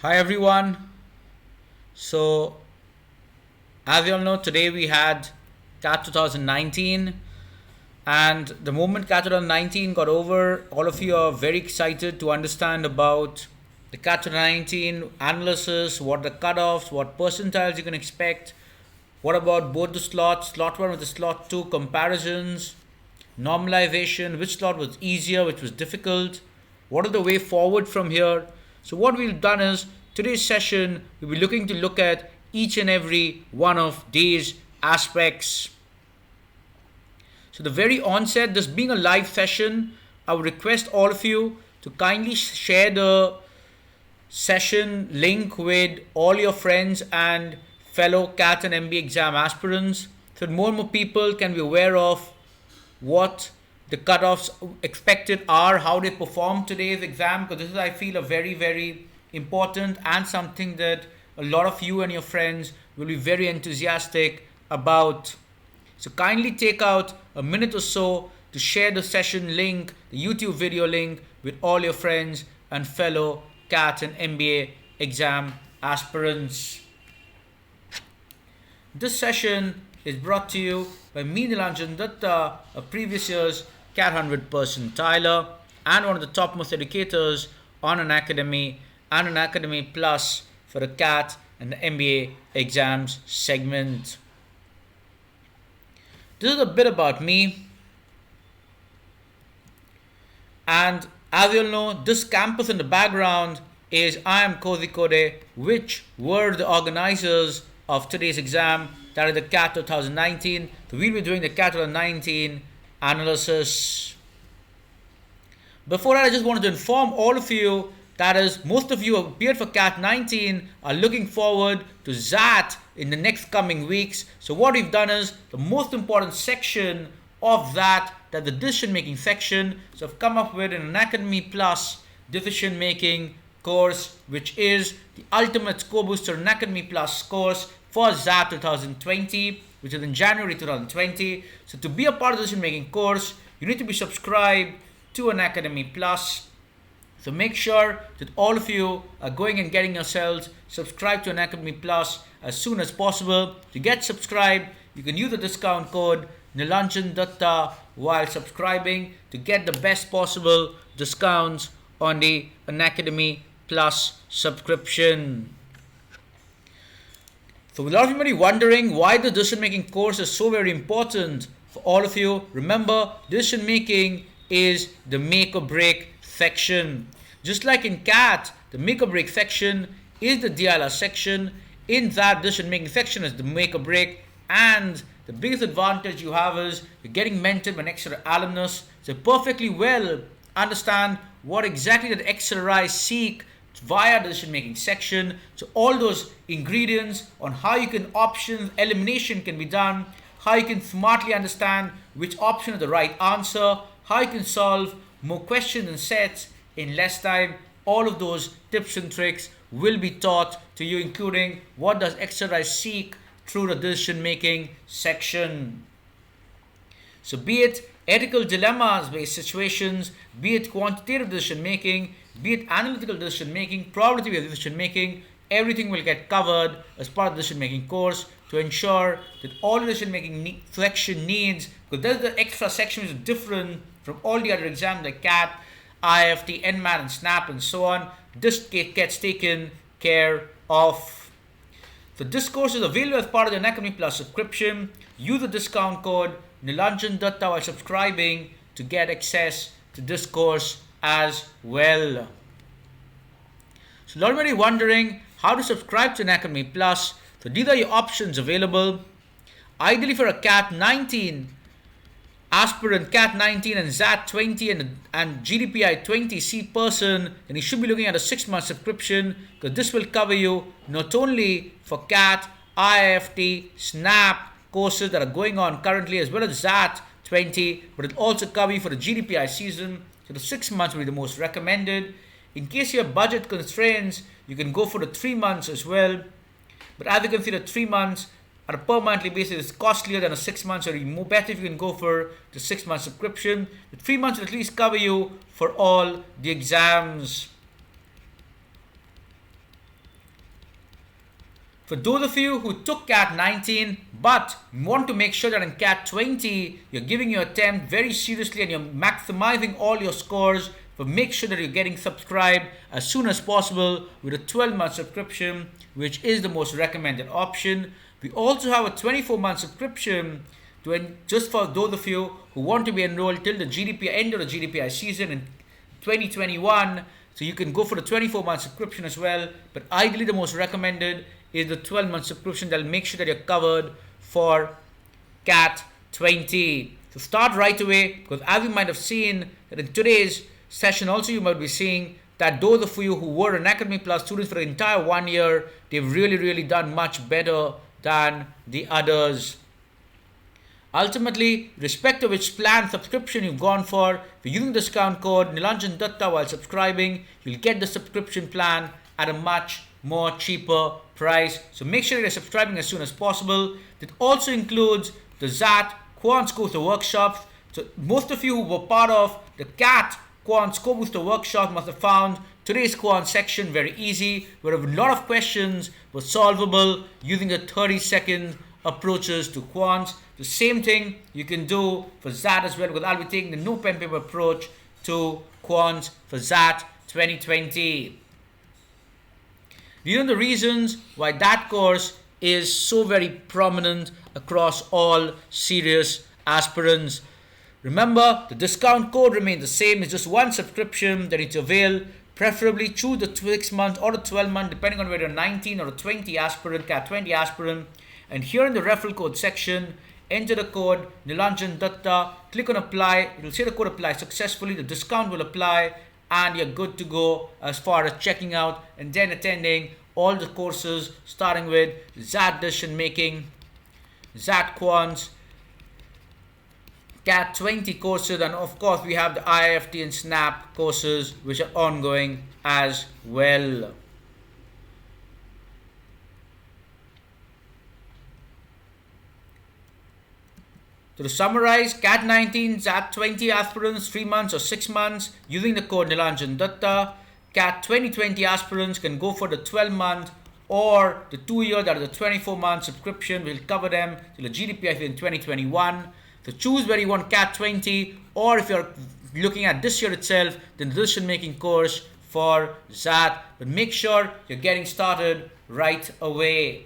Hi everyone. So, as you all know, today we had CAT 2019, and the moment CAT 2019 got over, all of you are very excited to understand about the CAT 2019 analysis, what the cutoffs, what percentiles you can expect, what about both the slots, slot 1 with the slot 2 comparisons, normalization, which slot was easier, which was difficult, what are the way forward from here. So what we've done is today's session we'll be looking to look at each and every one of these aspects. So the very onset, this being a live session, I would request all of you to kindly share the session link with all your friends and fellow CAT and MBA exam aspirants so that more and more people can be aware of what the cutoffs expected are, how they perform today's exam, because this is, I feel, a very, very important and something that a lot of you and your friends will be very enthusiastic about. So kindly take out a minute or so to share the session link, the YouTube video link, with all your friends and fellow CAT and MBA exam aspirants. This session is brought to you by me, Nilanjan Dutta, a previous year's CAT 100 percentiler and one of the topmost educators on Unacademy and Unacademy Plus for the CAT and the MBA exams segment. This is a bit about me, and as you'll know, this campus in the background is IIM Kozhikode, which were the organizers of today's exam, that is the CAT 2019. So we'll be doing the CAT 2019 analysis. Before that, I just wanted to inform all of you that is, most of you who appeared for CAT 19 are looking forward to ZAT in the next coming weeks. So what we've done is the most important section of that the decision making section. So I've come up with an Unacademy Plus decision making course, which is the ultimate score booster Unacademy Plus course for ZAT 2020, which is in January 2020. So to be a part of the decision making course, you need to be subscribed to Unacademy Plus. So make sure that all of you are going and getting yourselves subscribed to Unacademy Plus as soon as possible. To get subscribed, you can use the discount code Nilanjan Dutta while subscribing to get the best possible discounts on the Unacademy Plus subscription. So a lot of you may be wondering why the decision making course is so very important for all of you. Remember, decision making is the make or break section. Just like in CAT, the make or break section is the DLR section. In that, decision making section is the make or break, and the biggest advantage you have is you're getting mentored by an extra alumnus, so perfectly well understand what exactly the XLRIs seek via the decision making section. So all those ingredients on how you can option elimination can be done, how you can smartly understand which option is the right answer, how you can solve more questions and sets in less time. All of those tips and tricks will be taught to you, including what does XLRI seek through the decision making section. So be it ethical dilemmas based situations, be it quantitative decision making, be it analytical decision making, probability based decision making, everything will get covered as part of the decision making course to ensure that all the decision making section needs, because there's the extra section which is different from all the other exams like CAT, IFT, NMAT and SNAP and so on. This gets taken care of. So this course is available as part of the Unacademy Plus subscription. Use the discount code Nilanjan Dutta while subscribing to get access to this course as well. So a lot of you are wondering how to subscribe to Unacademy Plus. So these are your options available. Ideally for a CAT 19 aspirant, CAT 19 and ZAT 20 and GDPI 20C person, then you should be looking at a 6-month subscription, because this will cover you not only for CAT, IFT, SNAP courses that are going on currently, as well as ZAT 20, but it also cover you for the GDPI season. So the 6 months will be the most recommended. In case you have budget constraints, you can go for the 3 months as well. But as you can see, the 3 months on a per monthly basis is costlier than a 6 months, or more better if you can go for the 6 month subscription. The 3 months will at least cover you for all the exams. For those of you who took CAT 19 but want to make sure that in CAT 20 you're giving your attempt very seriously and you're maximizing all your scores, but make sure that you're getting subscribed as soon as possible with a 12-month subscription, which is the most recommended option. We also have a 24-month subscription just for those of you who want to be enrolled till the end of the GDPI season in 2021. So you can go for the 24-month subscription as well. But ideally, the most recommended is the 12-month subscription that will make sure that you're covered for CAT 20. So start right away, because as you might have seen that in today's session also you might be seeing that those of you who were Unacademy Plus students for the entire 1 year, they've really done much better than the others. Ultimately, respect of which plan subscription you've gone for, if you're using the discount code Nilanjan Dutta while subscribing, you'll get the subscription plan at a much more cheaper price. So make sure you're subscribing as soon as possible. That also includes the XAT Quant Score Booster workshops. So most of you who were part of the CAT Quant Score Booster workshop must have found today's Quant section very easy, where a lot of questions were solvable using the 30-second approaches to quants. The same thing you can do for XAT as well, because I'll be taking the no pen paper approach to quants for XAT 2020. These are the reasons why that course is so very prominent across all serious aspirants. Remember, the discount code remains the same. It's just one subscription that you need to avail. Preferably choose the 6-month or the 12-month, depending on whether you're 19 or a 20 aspirant, CAT 20 aspirant. And here in the referral code section, enter the code Nilanjan Dutta, click on apply. It will say the code applies successfully. The discount will apply, and you're good to go as far as checking out and then attending all the courses, starting with XAT decision making, XAT quants, CAT 20 courses, and of course we have the IIFT and SNAP courses which are ongoing as well. So to summarize, CAT 19, XAT 20 aspirants 3 months or 6 months using the code Nilanjan Dutta. CAT 2020 aspirants can go for the 12-month or the 2-year, that is the 24-month subscription. We'll cover them till the GDPI in 2021. So choose where you want CAT 20, or if you're looking at this year itself, then the decision making course for XAT. But make sure you're getting started right away.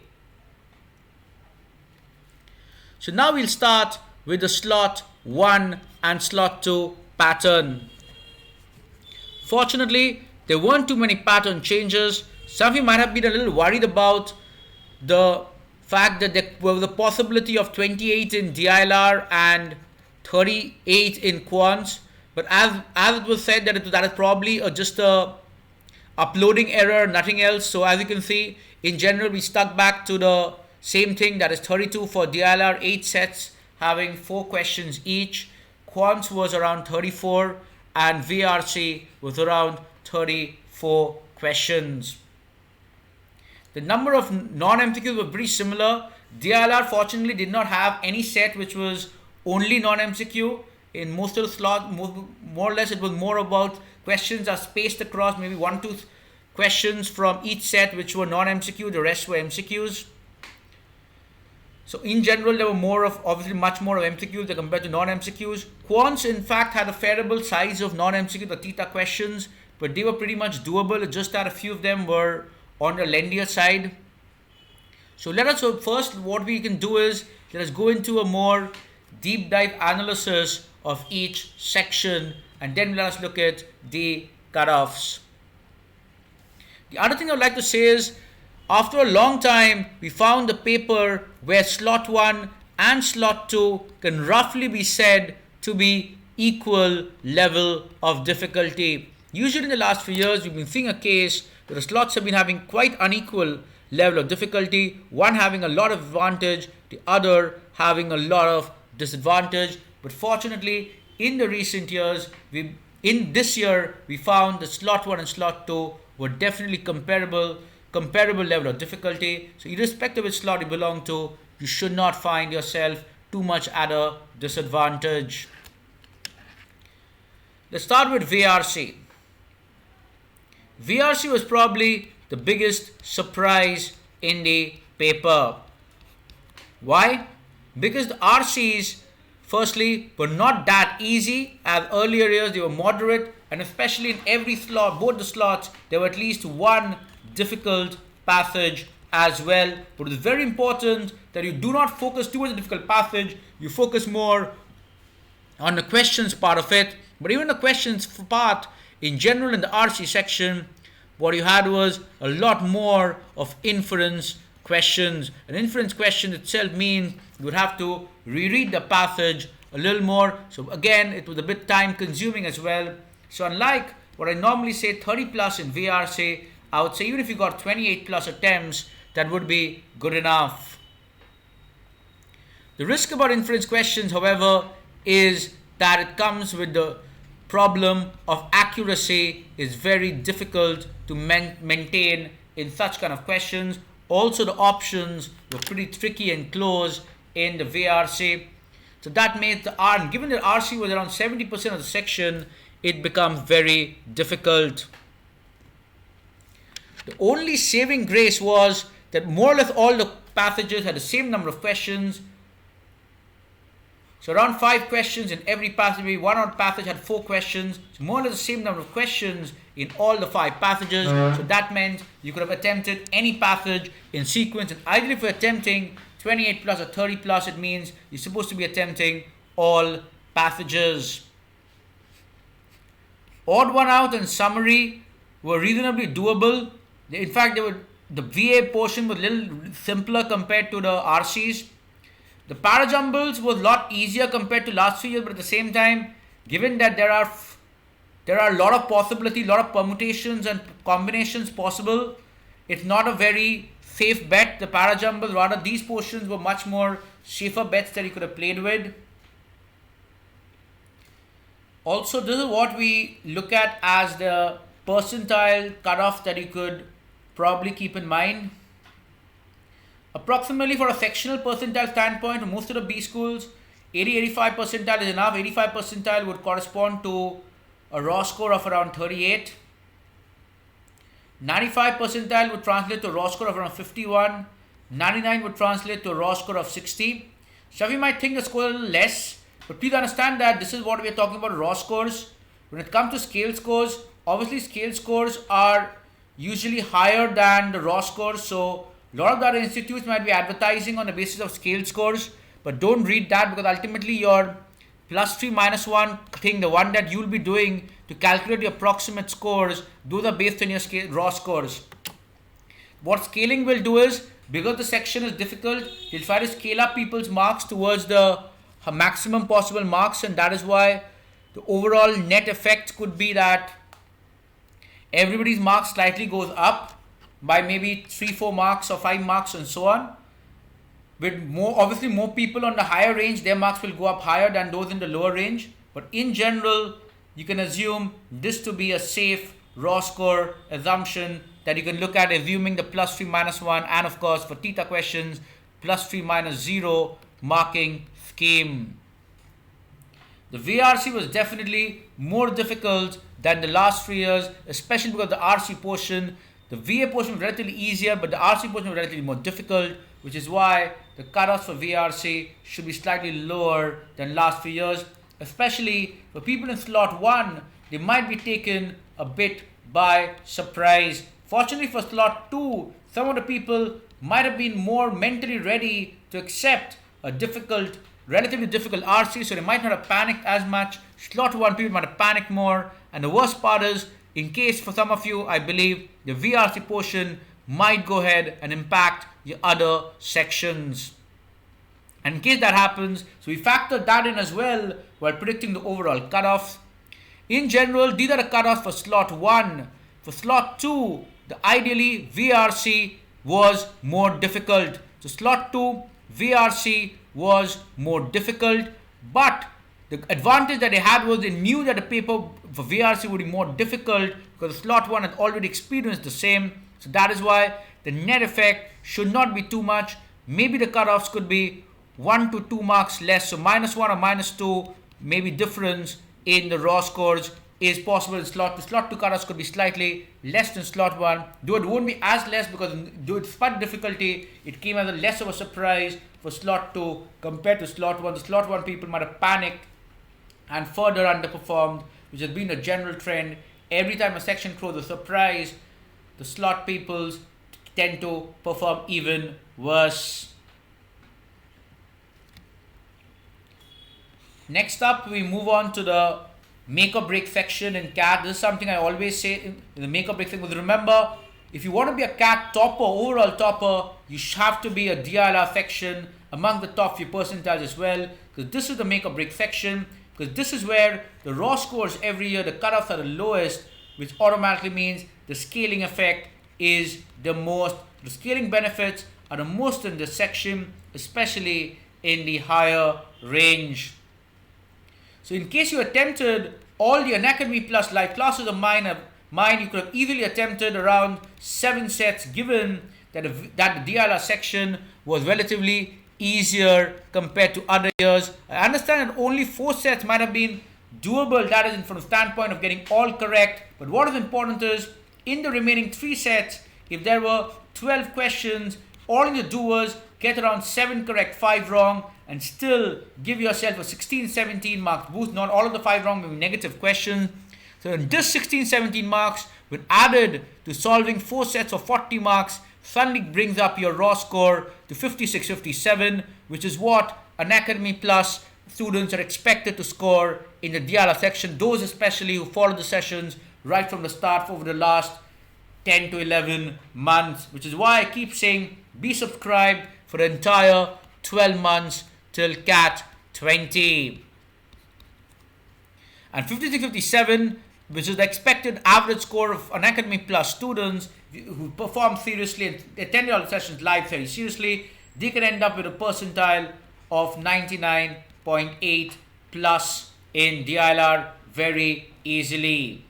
So now we'll start with the slot 1 and slot 2 pattern. Fortunately, there weren't too many pattern changes. Some of you might have been a little worried about the fact that there was the possibility of 28 in DILR and 38 in quants. But as it was said, that is probably just a uploading error, nothing else. So as you can see, in general, we stuck back to the same thing, that is 32 for DILR, 8 sets having 4 questions each. Quants was around 34 and VRC was around 34 questions. The number of non-MCQs were pretty similar. DILR fortunately did not have any set which was only non-MCQ. In most of the slots, more or less it was more about questions are spaced across, maybe 1-2 questions from each set which were non-MCQ, the rest were MCQs. So in general, there were obviously much more of MCQs compared to non-MCQs. Quants, in fact, had a favorable size of non-MCQ, the theta questions, but they were pretty much doable. It's just that a few of them were on the lengthier side. So first, what we can do is, let us go into a more deep dive analysis of each section, and then let us look at the cutoffs. The other thing I would like to say is, after a long time, we found the paper where slot 1 and slot 2 can roughly be said to be equal level of difficulty. Usually in the last few years, we've been seeing a case where the slots have been having quite unequal level of difficulty, one having a lot of advantage, the other having a lot of disadvantage. But fortunately, in the recent years, in this year, we found that slot 1 and slot 2 were definitely comparable level of difficulty. So irrespective of which slot you belong to, you should not find yourself too much at a disadvantage. Let's start with VRC. VRC was probably the biggest surprise in the paper. Why? Because the RCs, firstly, were not that easy. As earlier years, they were moderate, and especially in every slot, both the slots, there were at least one difficult passage as well. But it's very important that you do not focus too much on the difficult passage. You focus more on the questions part of it. But even the questions part, in general, in the RC section, what you had was a lot more of inference questions. An inference question itself means you would have to reread the passage a little more. So again, it was a bit time consuming as well. So unlike what I normally say 30 plus in VRC, I would say even if you got 28 plus attempts, that would be good enough. The risk about inference questions, however, is that it comes with the problem of accuracy is very difficult to maintain in such kind of questions. Also, the options were pretty tricky and close in the VRC. So that made the R, given that RC was around 70% of the section, it becomes very difficult. The only saving grace was that more or less all the passages had the same number of questions. So around 5 questions in every passage, maybe one odd passage had 4 questions. So more or less the same number of questions in all the 5 passages. So that meant you could have attempted any passage in sequence. And ideally if you're attempting 28 plus or 30 plus, it means you're supposed to be attempting all passages. Odd one out and summary were reasonably doable. In fact, the VA portion was a little simpler compared to the RCs. The parajumbles was a lot easier compared to last few years, but at the same time, given that there are a lot of possibilities, a lot of permutations and combinations possible, it's not a very safe bet, the parajumbles. Rather, these portions were much more safer bets that you could have played with. Also, this is what we look at as the percentile cutoff that you could probably keep in mind. Approximately for a sectional percentile standpoint, for most of the B schools, 80-85 percentile is enough. 85 percentile would correspond to a raw score of around 38. 95 percentile would translate to a raw score of around 51. 99 would translate to a raw score of 60. Some of you might think the score is a little less, but please understand that this is what we are talking about, raw scores. When it comes to scale scores, obviously scale scores are usually higher than the raw scores. So a lot of the other institutes might be advertising on the basis of scale scores, but don't read that, because ultimately your +3 -1 thing, the one that you'll be doing to calculate your approximate scores, those are based on your raw scores. What scaling will do is, because the section is difficult, you'll try to scale up people's marks towards the maximum possible marks, and that is why the overall net effect could be that everybody's marks slightly goes up by maybe 3-4 marks or 5 marks and so on. With obviously more people on the higher range, their marks will go up higher than those in the lower range. But in general, you can assume this to be a safe raw score assumption that you can look at, assuming the +3 -1, and of course for theta questions, +3 -0 marking scheme. The VRC was definitely more difficult than the last 3 years, especially because the RC portion, the VA portion was relatively easier, but the RC portion was relatively more difficult, which is why the cutoffs for VRC should be slightly lower than last few years. Especially for people in slot 1, they might be taken a bit by surprise. Fortunately for slot 2, some of the people might have been more mentally ready to accept a relatively difficult RC, so they might not have panicked as much. Slot 1 people might have panicked more, and the worst part is, in case for some of you, I believe the VRC portion might go ahead and impact your other sections. And in case that happens, so we factored that in as well while predicting the overall cutoffs. In general, these are the cutoffs for slot 1. For slot 2, the ideally VRC was more difficult. So slot 2, VRC was more difficult, but the advantage that they had was they knew that the paper for VRC would be more difficult because slot 1 had already experienced the same. So that is why the net effect should not be too much. Maybe the cutoffs could be 1 to 2 marks less. So -1 or -2, maybe difference in the raw scores is possible in slot 2. Slot 2 cutoffs could be slightly less than slot 1, though it won't be as less because despite difficulty, it came as a less of a surprise for slot 2 compared to slot 1. The slot 1 people might have panicked and further underperformed, which has been a general trend. Every time a section throws a surprise, the slot peoples tend to perform even worse. Next up, we move on to the make or break section in CAT. This is something I always say in the make or break thing. Because remember, if you want to be a CAT topper, overall topper, you have to be a DILR section among the top few percentiles as well. Because this is the make or break section. Because this is where the raw scores every year, the cutoffs are the lowest, which automatically means the scaling effect is the most. The scaling benefits are the most in this section, especially in the higher range. So in case you attempted all the Unacademy Plus live classes of mine, you could have easily attempted around 7 sets, given that the DILR section was relatively easier compared to other years. I understand that only 4 sets might have been doable, that is from the standpoint of getting all correct. But what is important is, in the remaining 3 sets, if there were 12 questions, all you do was get around 7 correct, 5 wrong, and still give yourself a 16-17 marks boost. Not all of the 5 wrong will be negative questions. So in this 16-17 marks, when added to solving 4 sets of 40 marks, suddenly brings up your raw score to 56-57, which is what Unacademy Plus students are expected to score in the DILR section. Those especially who follow the sessions right from the start over the last 10 to 11 months, which is why I keep saying be subscribed for the entire 12 months till CAT 20. And 56-57, which is the expected average score of Unacademy Plus students who perform seriously and attend all the sessions live very seriously, they can end up with a percentile of 99.8 plus in DILR very easily.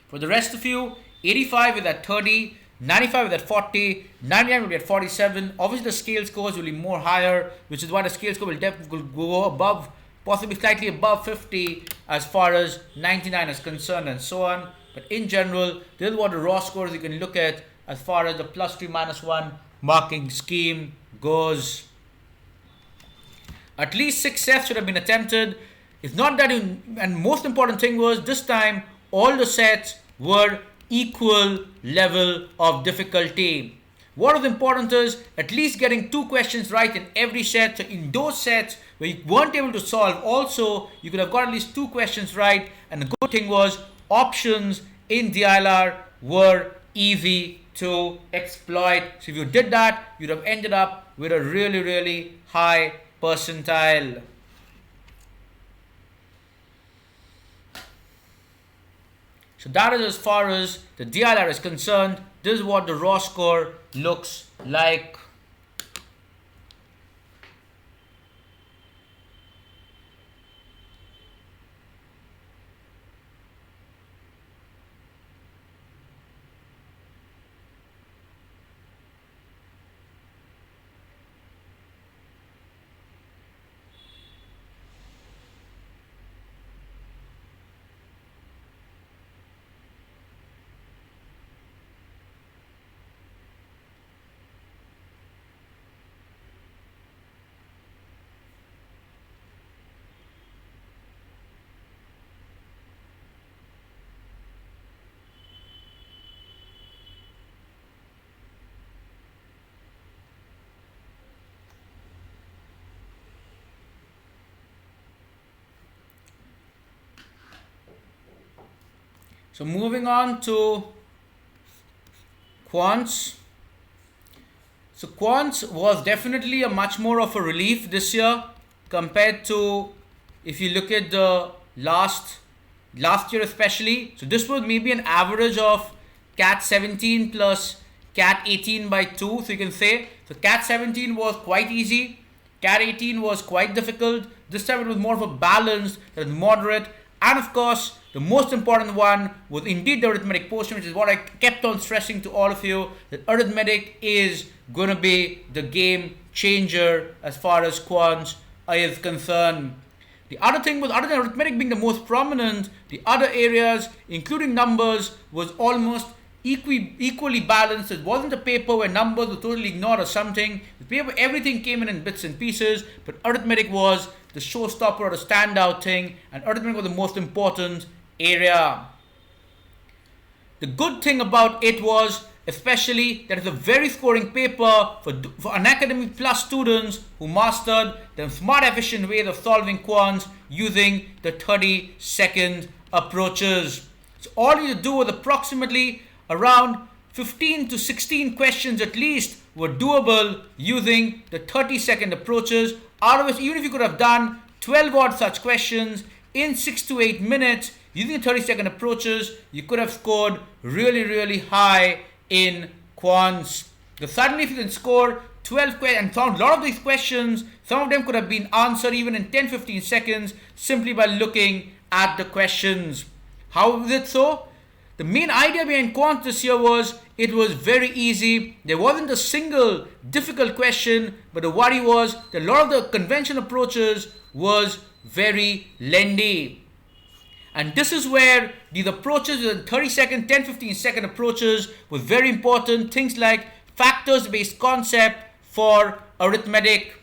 For the rest of you, 85 is at 30, 95 is at 40, 99 will be at 47. Obviously the scale scores will be more higher, which is why the scale score will definitely go above, possibly slightly above 50 as far as 99 is concerned, and so on. But in general, this is what the raw scores you can look at as far as the +3 -1 marking scheme goes. At least 6 sets should have been attempted. It's not that and most important thing was, this time all the sets were equal level of difficulty. What is important is at least getting 2 questions right in every set. So in those sets where you weren't able to solve, also you could have got at least 2 questions right. And the good thing was, options in DILR were easy to exploit. So if you did that, you'd have ended up with a really, really high percentile. So that is as far as the DILR is concerned. This is what the raw score looks like. So moving on to quants. So quants was definitely a much more of a relief this year compared to if you look at the last year especially. So this was maybe an average of CAT 17 plus CAT 18 by 2. So you can say, so CAT 17 was quite easy, CAT 18 was quite difficult. This time it was more of a balanced, moderate, and of course the most important one was indeed the arithmetic portion, which is what I kept on stressing to all of you, that arithmetic is going to be the game changer as far as quants is concerned. The other thing was, other than arithmetic being the most prominent, the other areas, including numbers, was almost equally balanced. It wasn't a paper where numbers were totally ignored or something. The paper, everything came in bits and pieces, but arithmetic was the showstopper or the standout thing, and arithmetic was the most important area. The good thing about it was, especially, that it's a very scoring paper for Unacademy Plus students who mastered the smart, efficient ways of solving quants using the 30-second approaches. So all you do was approximately around 15 to 16 questions at least were doable using the 30-second approaches. Out of which, even if you could have done 12 odd such questions in 6 to 8 minutes using the 30-second approaches, you could have scored really, really high in quants. Because suddenly if you can score 12 questions, and a lot of these questions, some of them could have been answered even in 10-15 seconds simply by looking at the questions. How is it so? The main idea behind quants this year was it was very easy. There wasn't a single difficult question, but the worry was that a lot of the conventional approaches was very lengthy. And this is where these approaches, the 30-second, 10-15 second approaches, was very important. Things like factors-based concept for arithmetic.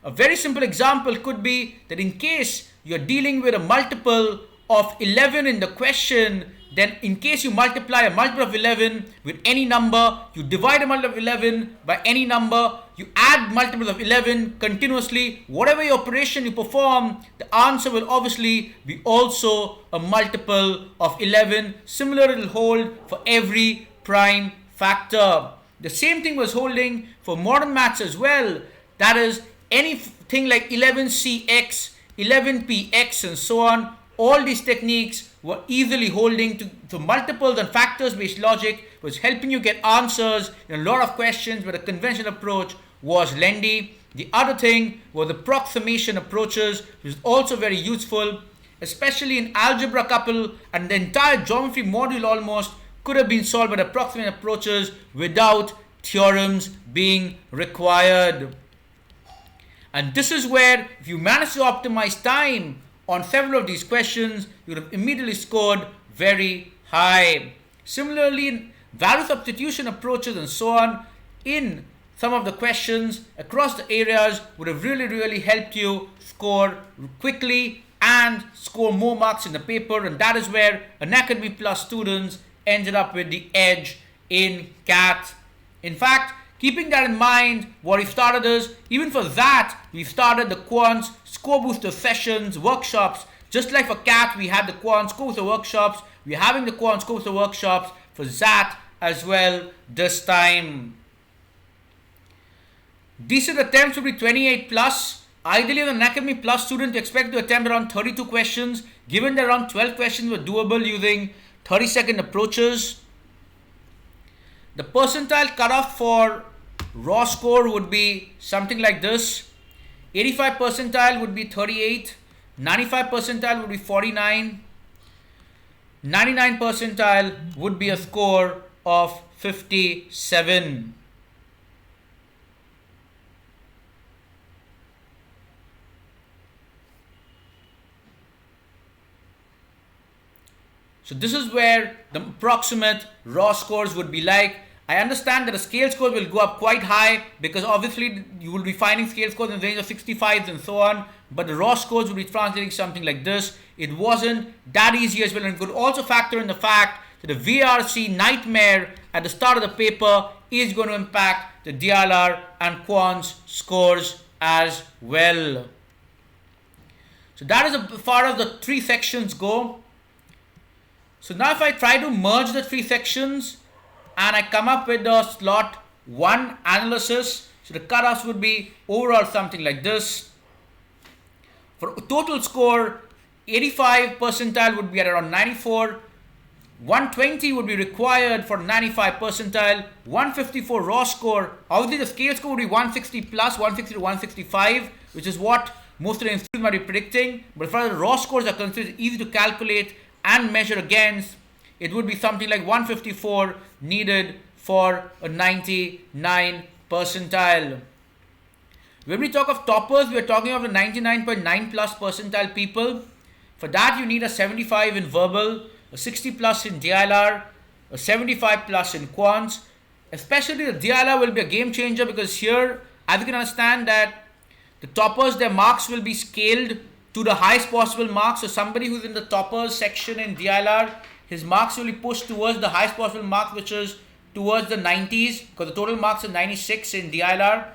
A very simple example could be that in case you're dealing with a multiple of 11 in the question, then in case you multiply a multiple of 11 with any number, you divide a multiple of 11 by any number, you add multiples of 11 continuously, whatever your operation you perform, the answer will obviously be also a multiple of 11. Similar, it will hold for every prime factor. The same thing was holding for modern maths as well. That is, anything like 11cx, 11px and so on, all these techniques were easily holding to multiples and factors based logic, was helping you get answers in a lot of questions where the conventional approach was lengthy. The other thing was approximation approaches, which is also very useful, especially in algebra couple, and the entire geometry module almost could have been solved by the approximation approaches without theorems being required. And this is where, if you manage to optimize time on several of these questions, you would have immediately scored very high. Similarly, value substitution approaches and so on in some of the questions across the areas would have really, really helped you score quickly and score more marks in the paper, and that is where Unacademy Plus students ended up with the edge in CAT. In fact, keeping that in mind, what we started is, even for that, we started the quants score booster sessions, workshops. Just like for CAT, we had the quants score booster workshops. We're having the quants score booster workshops for ZAT as well this time. Decent attempts would be 28 plus. Ideally, as an Academy Plus student, you expect to attempt around 32 questions, given that around 12 questions were doable using 30-second approaches. The percentile cutoff for raw score would be something like this. 85 percentile would be 38. 95 percentile would be 49. 99 percentile would be a score of 57. So this is where the approximate raw scores would be like. I understand that the scale scores will go up quite high because obviously you will be finding scale scores in the range of 65s and so on, but the raw scores will be translating something like this. It wasn't that easy as well, and could also factor in the fact that the VRC nightmare at the start of the paper is going to impact the DLR and quants scores as well. So that is as far as the three sections go. So now if I try to merge the three sections and I come up with the slot 1 analysis, so the cutoffs would be overall something like this. For total score, 85 percentile would be at around 94. 120 would be required for 95 percentile. 154 raw score. Obviously the scale score would be 160 plus, 160 to 165, which is what most of the institutes might be predicting. But as far as the raw scores are concerned, it's easy to calculate and measure against. It would be something like 154 needed for a 99 percentile. When we talk of toppers, we are talking of the 99.9 plus percentile people. For that, you need a 75 in verbal, a 60 plus in DLR, a 75 plus in quants. Especially the DLR will be a game changer, because here, as you can understand, that the toppers, their marks will be scaled to the highest possible marks. So somebody who's in the toppers section in DLR, his marks will be pushed towards the highest possible mark, which is towards the 90s, because the total marks are 96 in DLR.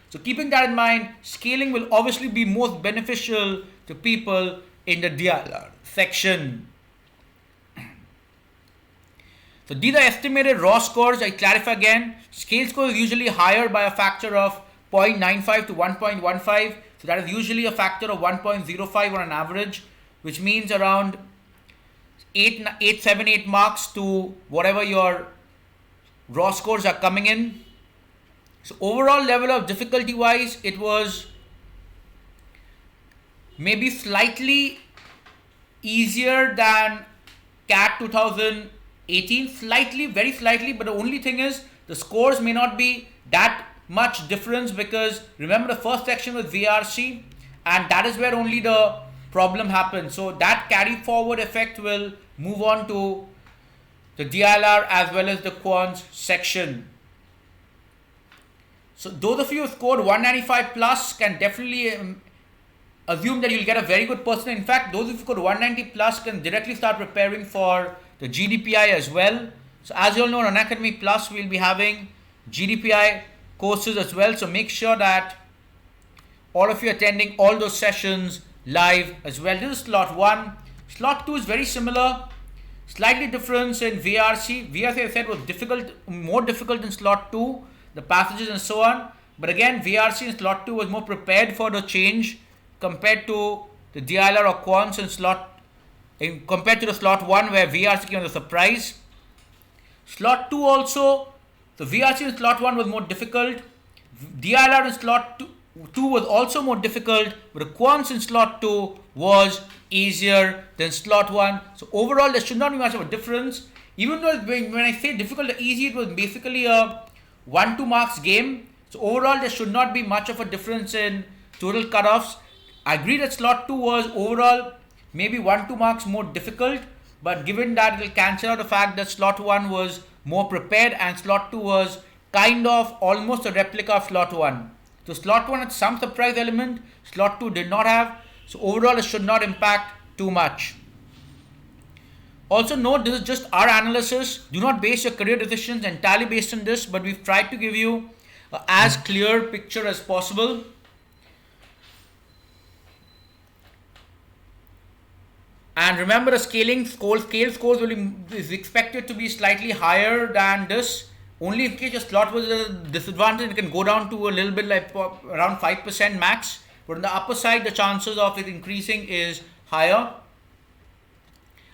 So keeping that in mind, scaling will obviously be most beneficial to people in the DLR section. So these are estimated raw scores. I clarify again. Scale score is usually higher by a factor of 0.95 to 1.15. So that is usually a factor of 1.05 on an average, which means around 878 marks to whatever your raw scores are coming in. So overall level of difficulty wise, it was maybe slightly easier than CAT 2018, slightly, very slightly, but the only thing is the scores may not be that much difference, because remember the first section was VRC, and that is where only the problem happened. So that carry forward effect will move on to the DLR as well as the quants section. So those of you who scored 195 plus can definitely assume that you'll get a very good percent. In fact, those who scored 190 plus can directly start preparing for the GDPI as well. So as you all know, on Unacademy Plus, we'll be having GDPI courses as well. So make sure that all of you attending all those sessions live as well. This is slot 1. Slot 2 is very similar. Slightly difference in VRC. VRC I said was difficult, more difficult in slot 2, the passages and so on. But again, VRC in slot 2 was more prepared for the change compared to the DLR or quants in slot, compared to the slot 1 where VRC came as a surprise. Slot 2 also, the VRC in slot 1 was more difficult. DLR in slot 2 was also more difficult, but the quants in slot 2 was easier than slot 1. So overall, there should not be much of a difference. Even though when I say difficult or easy, it was basically a 1-2 marks game. So overall, there should not be much of a difference in total cutoffs. I agree that slot 2 was overall maybe 1-2 marks more difficult, but given that, it will cancel out the fact that slot 1 was more prepared and slot 2 was kind of almost a replica of slot 1. So slot 1 had some surprise element, slot 2 did not have. So overall, it should not impact too much. Also note, this is just our analysis. Do not base your career decisions entirely based on this, but we've tried to give you as clear picture as possible. And remember, the scale scores is expected to be slightly higher than this. Only in case your slot was a disadvantage, it can go down to a little bit like around 5% max. But on the upper side, the chances of it increasing is higher.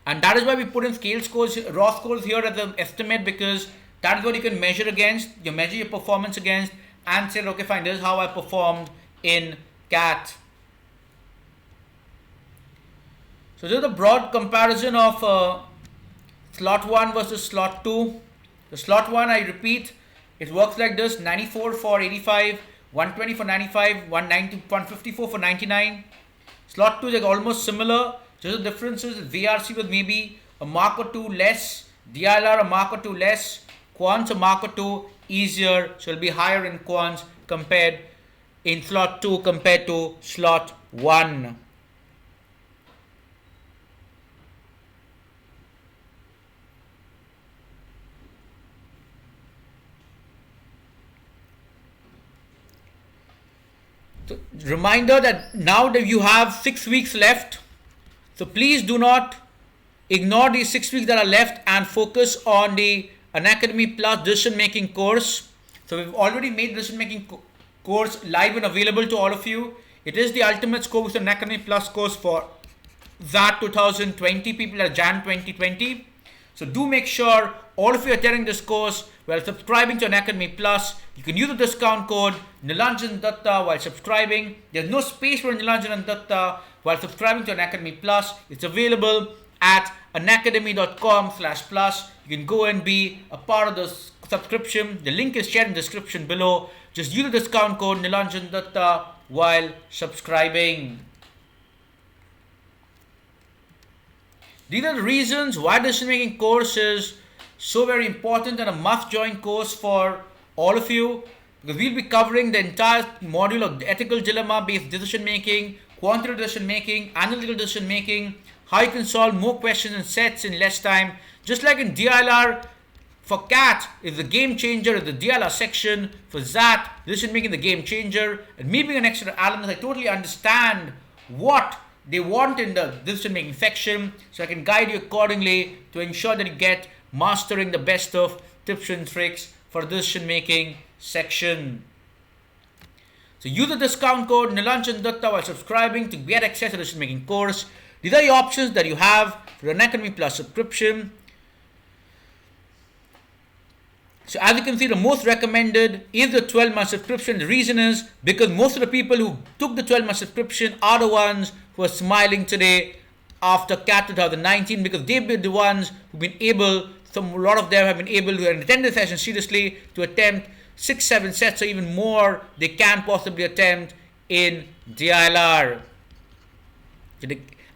And that is why we put in scale scores, raw scores here as an estimate, because that is what you can measure against. You measure your performance against and say, okay, fine, this is how I performed in CAT. So this is a broad comparison of slot 1 versus slot 2. The slot 1, I repeat, it works like this: 94 for 85, 120 for 95, 190, 154 for 99. Slot 2 is almost similar. Just the difference is VRC was maybe a mark or two less, DLR a mark or two less, quants a mark or two easier, so it'll be higher in quants compared in slot 2 compared to slot 1. So, reminder that now that you have 6 weeks left, so please do not ignore these 6 weeks that are left and focus on the Unacademy Plus decision making course. So we've already made decision making course live and available to all of you. It is the ultimate score with Unacademy Plus course for that 2020 people at Jan 2020. So do make sure all of you attending this course while subscribing to Unacademy Plus, you can use the discount code Nilanjan Dutta while subscribing. There's no space for Nilanjan and Dutta while subscribing to Unacademy Plus. It's available at unacademy.com/plus. You can go and be a part of the subscription. The link is shared in the description below. just use the discount code Nilanjan Dutta while subscribing. These are the reasons why decision making course is so very important and a must join course for all of you, because we'll be covering the entire module of ethical dilemma based decision making, quantitative decision making, analytical decision making, how you can solve more questions and sets in less time. Just like in DLR, for CAT is the game changer is the DLR section. For ZAT, decision making the game changer. And me being an extra alumnus, I totally understand what they want in the decision making section, so I can guide you accordingly to ensure that you get mastering the best of tips and tricks for the decision making section. So use the discount code Nilanjan Dutta while subscribing to get access to the decision making course. These are the options that you have for an Unacademy Plus subscription. So as you can see, the most recommended is the 12-month subscription. The reason is because most of the people who took the 12-month subscription are the ones who are smiling today after CAT 2019, because they've been the ones who've been able, a lot of them have been able to attend the session seriously to attempt 6-7 sets or even more they can possibly attempt in DILR.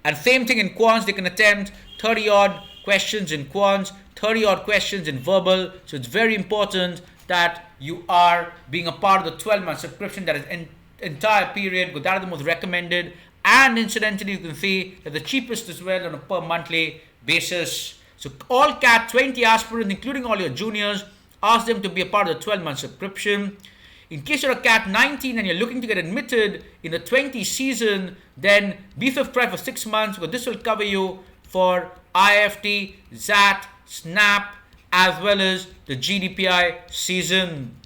And same thing in quants, they can attempt 30 odd questions in quants, 30 odd questions in verbal. So it's very important that you are being a part of the 12-month subscription. That is entire period, because that is the most recommended. And incidentally, you can see that the cheapest as well on a per monthly basis. So all CAT 20 aspirants, including all your juniors, ask them to be a part of the 12-month subscription. In case you're a CAT 19 and you're looking to get admitted in the 20 season, then be subscribed for 6 months, because this will cover you for IFT, ZAT, SNAP, as well as the GDPI season.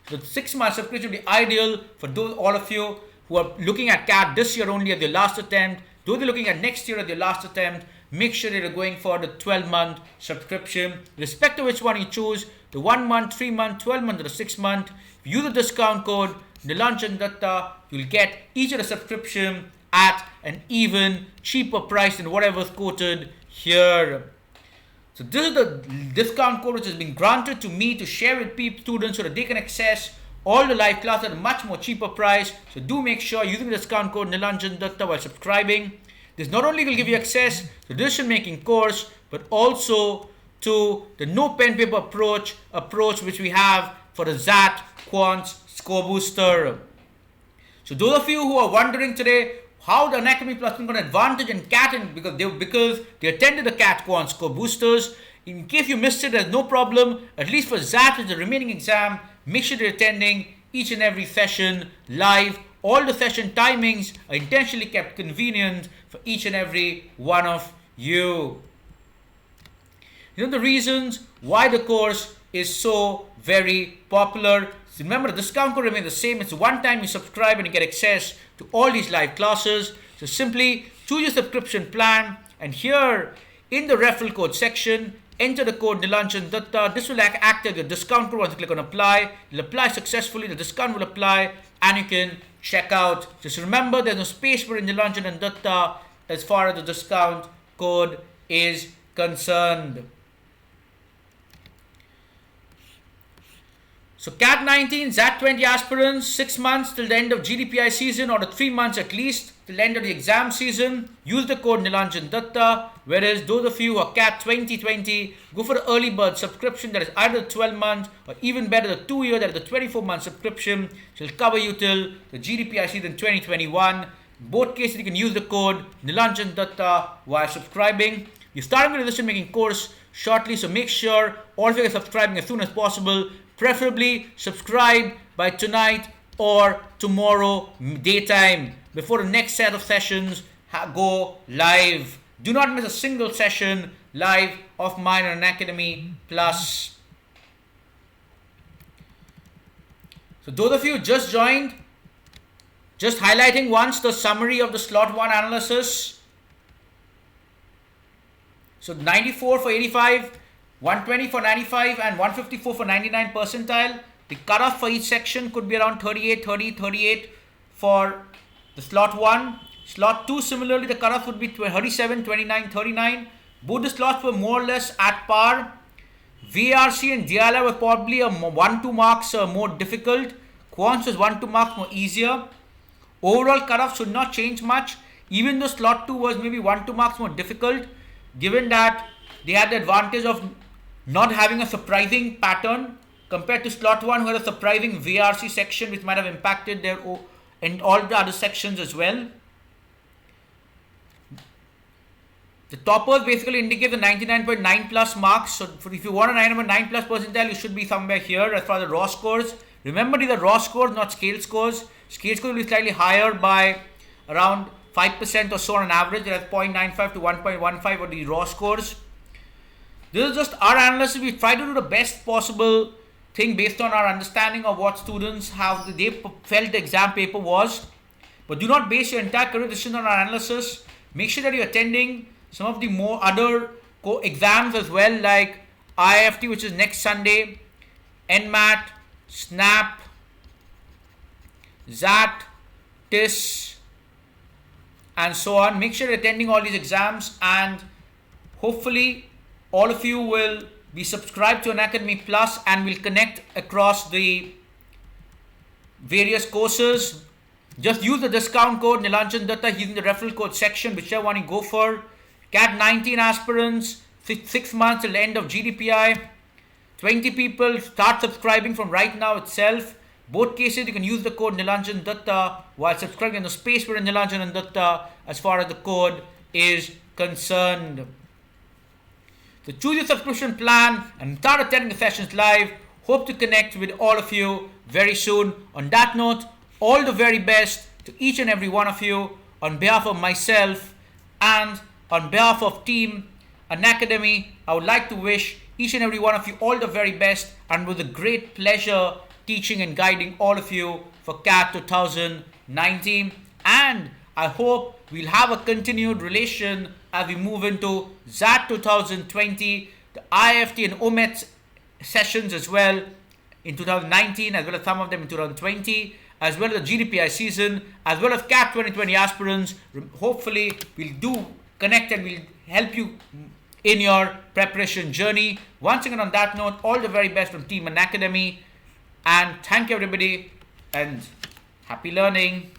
So the 6-month subscription will be ideal for all of you who are looking at CAT this year only at their last attempt. Those who are looking at next year at their last attempt, make sure that you're going for the 12-month subscription. Respect to which one you choose, the 1 month, 3 month, 12 month, or the 6 month. If you use the discount code Nilanjan Dutta, you'll get each of the subscription at an even cheaper price than whatever is quoted here. So this is the discount code which has been granted to me to share with students so that they can access all the live classes at a much more cheaper price. So do make sure using the discount code Nilanjan Dutta while subscribing. This not only will give you access to the decision making course, but also to the no pen paper approach which we have for the ZAT Quants Score Booster. So those of you who are wondering today how the Unacademy Plus got an advantage in CAT, because they attended the CAT Quant Score Boosters. In case you missed it, there's no problem. At least for ZAT, which is the remaining exam, make sure you're attending each and every session live. All the session timings are intentionally kept convenient for each and every one of you. You know the reasons why the course is so very popular. So remember, the discount code remains the same. It's one time you subscribe and you get access to all these live classes. So simply choose your subscription plan, and here in the referral code section, enter the code Nilanjan Dutta. This will act as your discount code. Once you click on apply, it'll apply successfully. The discount will apply and you can check out. Just remember, there's no space for Nilanjan and Dutta as far as the discount code is concerned. So CAT 19, ZAT 20 aspirants, 6 months till the end of GDPI season, or the 3 months at least till the end of the exam season. Use the code Nilanjan Dutta. Whereas those of you who are CAT 2020, go for the early bird subscription, that is either the 12 month or even better the 2-year, that is the 24-month subscription, which will cover you till the GDPI season 2021. In both cases, you can use the code Nilanjan Dutta while subscribing. You're starting with the decision making course shortly, so make sure all of you are subscribing as soon as possible. Preferably subscribe by tonight or tomorrow daytime before the next set of sessions go live. Do not miss a single session live of mine on Unacademy Plus. So those of you who just joined, just highlighting once the summary of the slot 1 analysis. So 94 for 85, 120 for 95 and 154 for 99 percentile. The cutoff for each section could be around 38, 30, 38 for the slot 1. Slot 2, similarly, the cutoff would be 37, 29, 39. Both the slots were more or less at par. VRC and DLI were probably a 1-2 marks more difficult. Quants was 1-2 marks more easier. Overall cutoff should not change much, even though slot 2 was maybe 1-2 marks more difficult, given that they had the advantage of not having a surprising pattern compared to slot 1, who had a surprising VRC section which might have impacted their and all the other sections as well. The toppers basically indicate the 99.9 plus marks. So if you want a 99.9 plus percentile, you should be somewhere here as far as the raw scores. Remember, these are raw scores, not scale scores. Scale scores will be slightly higher by around 5% or so on average. That's 0.95 to 1.15 for the raw scores. This is just our analysis. We try to do the best possible thing based on our understanding of what students have, they felt the exam paper was. But do not base your entire career decision on our analysis. Make sure that you're attending some of the more other exams as well, like IIFT, which is next Sunday, NMAT, SNAP, ZAT, TIS, and so on. Make sure you're attending all these exams, and hopefully all of you will be subscribed to Unacademy Plus and will connect across the various courses. Just use the discount code Nilanjan Dutta using the referral code section, whichever one you go for. CAT-19 aspirants, 6 months till the end of GDPI. 20 people start subscribing from right now itself. Both cases you can use the code Nilanjan Dutta while subscribing in the space for Nilanjan and Dutta as far as the code is concerned. So choose your subscription plan and start attending the sessions live. Hope to connect with all of you very soon. On that note, all the very best to each and every one of you on behalf of myself and on behalf of Team Unacademy. I would like to wish each and every one of you all the very best, and with a great pleasure teaching and guiding all of you for CAT 2019. And I hope we'll have a continued relation as we move into ZAT 2020, the IIFT and OMET sessions as well in 2019, as well as some of them in 2020, as well as the GDPI season, as well as CAT 2020 aspirants. Hopefully we'll do connect and we'll help you in your preparation journey. Once again, on that note, all the very best from Team Unacademy, and thank you everybody and happy learning.